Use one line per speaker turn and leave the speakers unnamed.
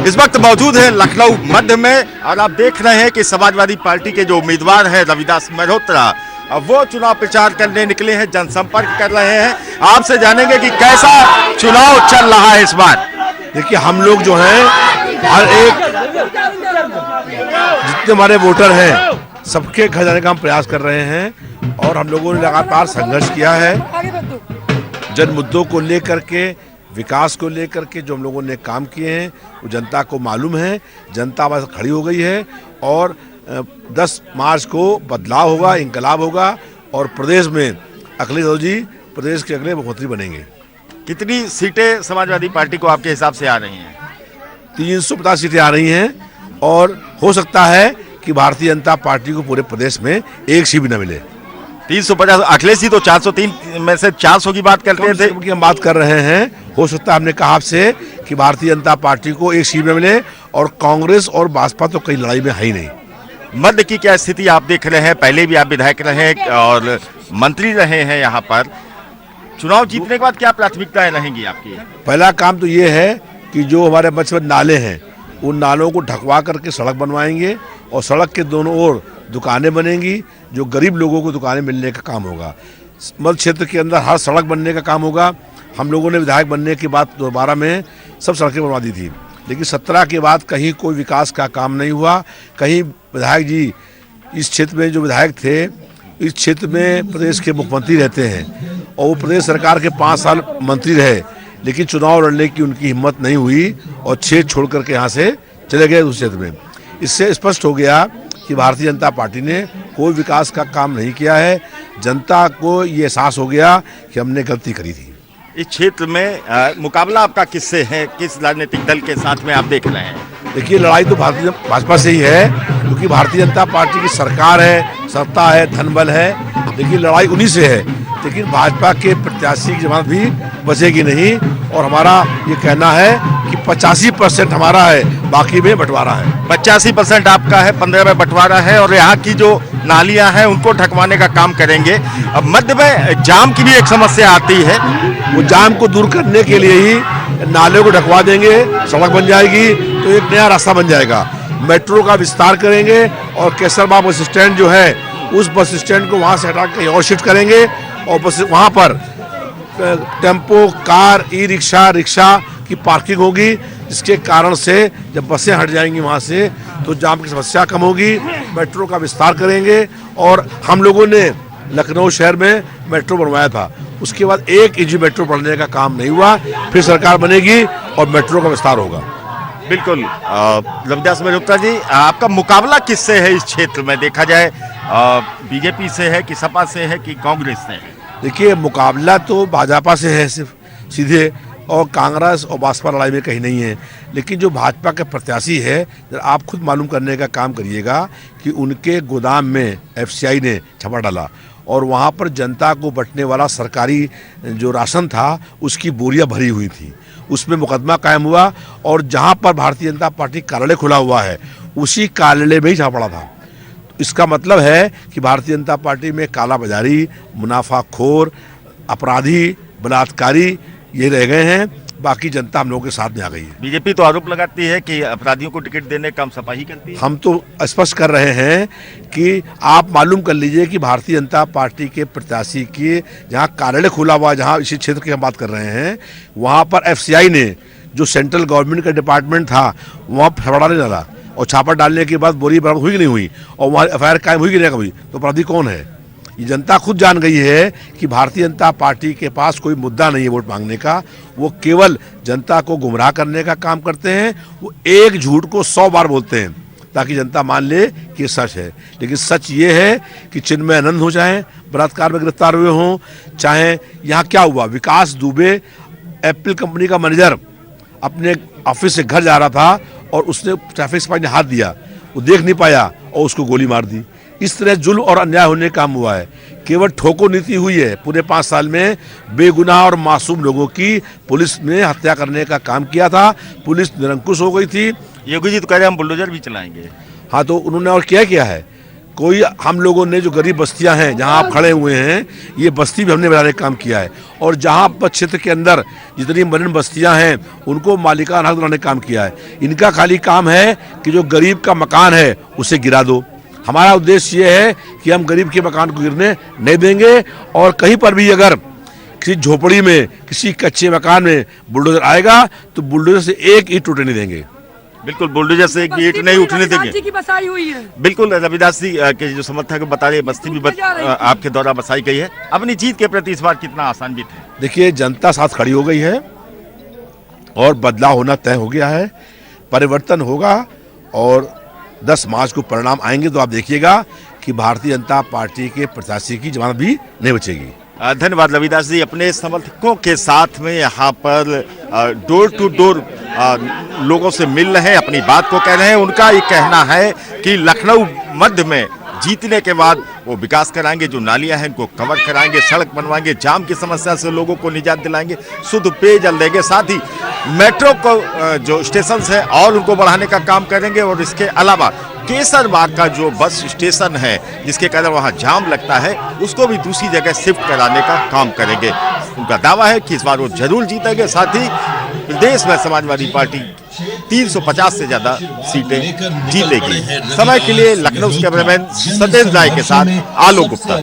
इस वक्त मौजूद है लखनऊ मध्य में और आप देख रहे हैं कि समाजवादी पार्टी के जो उम्मीदवार हैं रविदास मल्होत्रा, वो चुनाव प्रचार करने निकले हैं, जनसंपर्क कर रहे हैं। आपसे जानेंगे कि कैसा चुनाव चल रहा है इस बार।
देखिए, हम लोग जो हैं हर एक जितने हमारे वोटर हैं सबके घर जाने का हम प्रयास कर रहे हैं और हम लोगों ने लगातार संघर्ष किया है। जन मुद्दों को लेकर के, विकास को लेकर के जो हम लोगों ने काम किए हैं वो जनता को मालूम है। जनता बस खड़ी हो गई है और 10 मार्च को बदलाव होगा, इंकलाब होगा और प्रदेश में अखिलेश यादव जी प्रदेश के अगले मुख्यमंत्री बनेंगे।
कितनी सीटें समाजवादी पार्टी को आपके हिसाब से आ रही हैं?
350 सीटें आ रही हैं और हो सकता है कि भारतीय जनता पार्टी को पूरे प्रदेश में एक सीट भी न मिले।
350। अखिलेश जी तो 403 में से 400 की बात करते थे
कि हम बात कर रहे हैं। हो सकता है, हमने कहा आपसे कि भारतीय जनता पार्टी को एक सीट में मिले और कांग्रेस और भाजपा तो कई लड़ाई में है ही नहीं।
मध्य की क्या स्थिति आप देख रहे हैं? पहले भी आप विधायक रहे और मंत्री रहे हैं यहाँ पर। चुनाव जीतने के बाद क्या प्राथमिकताएं रहेंगी आपकी?
पहला काम तो ये है कि जो हमारे मछली नाले हैं उन नालों को ढकवा करके सड़क बनवाएंगे और सड़क के दोनों ओर दुकानें बनेंगी, जो गरीब लोगों को दुकानें मिलने का काम होगा। मध्य क्षेत्र के अंदर हर सड़क बनने का काम होगा। हम लोगों ने विधायक बनने के बाद 2012 में सब सड़कें बनवा दी थी, लेकिन 17 के बाद कहीं कोई विकास का काम नहीं हुआ। कहीं विधायक जी इस क्षेत्र में जो विधायक थे, इस क्षेत्र में प्रदेश के मुख्यमंत्री रहते हैं और वो प्रदेश सरकार के 5 साल मंत्री रहे, लेकिन चुनाव लड़ने की उनकी हिम्मत नहीं हुई और क्षेत्र छोड़ करके यहाँ से चले गए उस क्षेत्र में। इससे स्पष्ट हो गया कि भारतीय जनता पार्टी ने कोई विकास का काम नहीं किया है। जनता को ये एहसास हो गया कि हमने गलती करी थी।
इस क्षेत्र में मुकाबला आपका किससे है? किस राजनीतिक दल के साथ में आप देख रहे हैं?
देखिए, लड़ाई तो भारतीय भाजपा से ही है, क्योंकि भारतीय जनता पार्टी की सरकार है, सत्ता है, धनबल है, लेकिन लड़ाई उन्हीं से है। लेकिन भाजपा के प्रत्याशी की जमानत भी बचेगी नहीं और हमारा ये कहना है कि 85% हमारा है, बाकी में बंटवारा है।
85% आपका है, 15 में बंटवारा है और यहाँ की जो नालियाँ हैं उनको ढकवाने का काम करेंगे। अब मध्य में जाम की भी एक समस्या आती है,
वो जाम को दूर करने के लिए ही नाले को ढकवा देंगे, सड़क बन जाएगी तो एक नया रास्ता बन जाएगा। मेट्रो का विस्तार करेंगे और केसरबाग बस स्टैंड जो है उस बस स्टैंड को वहाँ से हटा कहीं और शिफ्ट करेंगे और बस वहाँ पर tempo, car, e rickshaw, rickshaw की पार्किंग होगी, जिसके कारण से जब बसें हट जाएंगी वहाँ से तो जाम की समस्या कम होगी। मेट्रो का विस्तार करेंगे और हम लोगों ने लखनऊ शहर में मेट्रो बनवाया था, उसके बाद एक इंच मेट्रो बढ़ने का काम नहीं हुआ। फिर सरकार बनेगी और मेट्रो का विस्तार होगा।
बिल्कुल। रविदास मल्होत्रा जी, आपका मुकाबला किससे है इस क्षेत्र में? देखा जाए बीजेपी से है कि सपा से है कि कांग्रेस से है?
देखिए, मुकाबला तो भाजपा से है सिर्फ सीधे, और कांग्रेस और भाजपा लड़ाई में कहीं नहीं है। लेकिन जो भाजपा के प्रत्याशी है, आप खुद मालूम करने का काम करिएगा कि उनके गोदाम में एफसीआई ने छापा डाला और वहाँ पर जनता को बंटने वाला सरकारी जो राशन था उसकी बोरियां भरी हुई थी, उसमें मुकदमा कायम हुआ और जहाँ पर भारतीय जनता पार्टी कार्यालय खुला हुआ है उसी कार्यालय में ही छापा पड़ा था। इसका मतलब है कि भारतीय जनता पार्टी में काला बाजारी, मुनाफाखोर, अपराधी, बलात्कारी ये रह गए हैं, बाकी जनता हम लोगों के साथ में आ गई है।
बीजेपी तो आरोप लगाती है कि अपराधियों को टिकट देने का काम सपा ही करती है।
हम तो स्पष्ट कर रहे हैं कि आप मालूम कर लीजिए कि भारतीय जनता पार्टी के प्रत्याशी की जहां कार्यालय खुला हुआ, जहां इसी क्षेत्र की हम बात कर रहे हैं, वहां पर एफसीआई ने, जो सेंट्रल गवर्नमेंट का डिपार्टमेंट था, वहां छापा नहीं डाला और छापा डालने के बाद बोरी बरामद हुई कि नहीं हुई और वहाँ एफआईआर कायम हुई कि नहीं हुई, तो अपराधी कौन है? ये जनता खुद जान गई है कि भारतीय जनता पार्टी के पास कोई मुद्दा नहीं है वोट मांगने का। वो केवल जनता को गुमराह करने का काम करते हैं। वो एक झूठ को 100 बार बोलते हैं ताकि जनता मान ले कि सच है, लेकिन सच ये है कि चिन्मय आनंद हो, चाहे बलात्कार में गिरफ्तार हुए हों, चाहे यहाँ क्या हुआ, विकास दुबे एप्पल कंपनी का मैनेजर अपने ऑफिस से घर जा रहा था और उसने ट्रैफिक सिपाही ने हाथ दिया, वो देख नहीं पाया और उसको गोली मार दी। इस तरह जुल्म और अन्याय होने का काम हुआ है। केवल ठोको नीति हुई है। पूरे 5 साल में बेगुनाह और मासूम लोगों की पुलिस ने हत्या करने का काम किया था। पुलिस निरंकुश हो गई थी।
योगी जी तो कह रहे हैं हम बुलडोजर भी चलाएंगे।
हाँ, तो उन्होंने और क्या किया है? कोई हम लोगों ने जो गरीब बस्तियां हैं जहां आप खड़े हुए हैं, ये बस्ती भी हमने बनाने का काम किया है। और जहां पर क्षेत्र के अंदर जितनी मलिन बस्तियां हैं उनको मालिकाना हक दिलाने का काम किया है। इनका खाली काम है कि जो गरीब का मकान है उसे गिरा दो। हमारा उद्देश्य ये है कि हम गरीब के मकान को गिरने नहीं देंगे, और कहीं पर भी अगर किसी झोपड़ी में, किसी कच्चे मकान में बुलडोजर आएगा तो बुलडोजर से एक ईंट टूटने नहीं देंगे।
बिल्कुल, बुलडोजर से एक ईंट नहीं उठने देंगे।
की बसाई हुई है।
बिल्कुल, रविदास जी के जो समर्थक बता रहे बस्ती भी आपके द्वारा बसाई गई है। अपनी जीत के प्रति इस बार कितना आसान जीत है?
देखिए, जनता साथ खड़ी हो गई है और बदलाव होना तय हो गया है, परिवर्तन होगा और 10 मार्च को परिणाम आएंगे तो आप देखिएगा कि भारतीय जनता पार्टी के प्रत्याशी की जमानत भी नहीं बचेगी।
धन्यवाद रविदास जी। अपने समर्थकों के साथ में यहाँ पर डोर टू डोर लोगों से मिल रहे हैं, अपनी बात को कह रहे हैं। उनका ये कहना है कि लखनऊ मध्य में जीतने के बाद वो विकास कराएंगे, जो नालियां हैं उनको कवर कराएंगे, सड़क बनवाएंगे, जाम की समस्या से लोगों को निजात दिलाएंगे, शुद्ध पेयजल देंगे, साथ ही मेट्रो को जो स्टेशन है और उनको बढ़ाने का काम करेंगे। और इसके अलावा केसरबाग का जो बस स्टेशन है जिसके कारण वहाँ जाम लगता है, उसको भी दूसरी जगह शिफ्ट कराने का काम करेंगे। उनका दावा है कि इस बार वो जरूर जीतेंगे। साथ ही प्रदेश में समाजवादी पार्टी 350 से ज्यादा सीटें जीतेगी। समय के लिए लखनऊ से कैमरामैन सत्येंद्र राय के साथ आलोक गुप्ता।